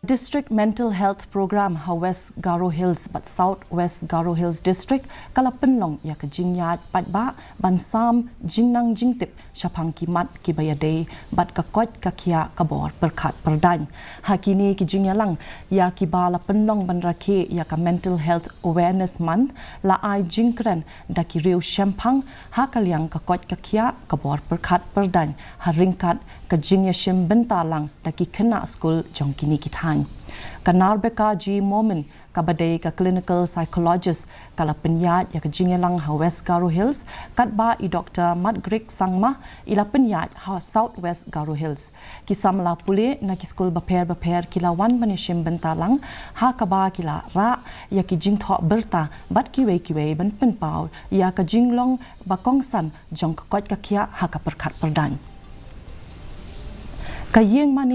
District Mental Health Program ha West Garo Hills but South West Garo Hills District kala Pynlong ya ka Jingïaid Paidbah ban Sam Jingnang Jingtip Shaphang Kiba Ïadei bat ka Koit ka Khiah ka bor Pyrkh perdany hakini ki Jingïalang ya Kiba la Pynlong ban rakhe ya ka Mental Health Awareness Month la ai Jingkren da ki riu Shaphang ha kalyang ka Koit ka Khiah ka bor Pyrkh perdany ha ringkat ka Jingïaid bentalang da ki kena school jongkini kitan kanar beka ji moment kabadai ka clinical psychologist kala penyat ya ka Jingïalang ha West Garo Hills katba I Dr. Madgrik Sangma ila penyat ha South West Garo Hills kisam la pule na ki school baper kila wan banishim bentalang ha kaba kila ra ya ki Jingtip berta bat kiwe ban penpau ya ka Jinglong bakongsan jong ka Koit ka Khiah ha ka Pyrkh perdan kayeng mani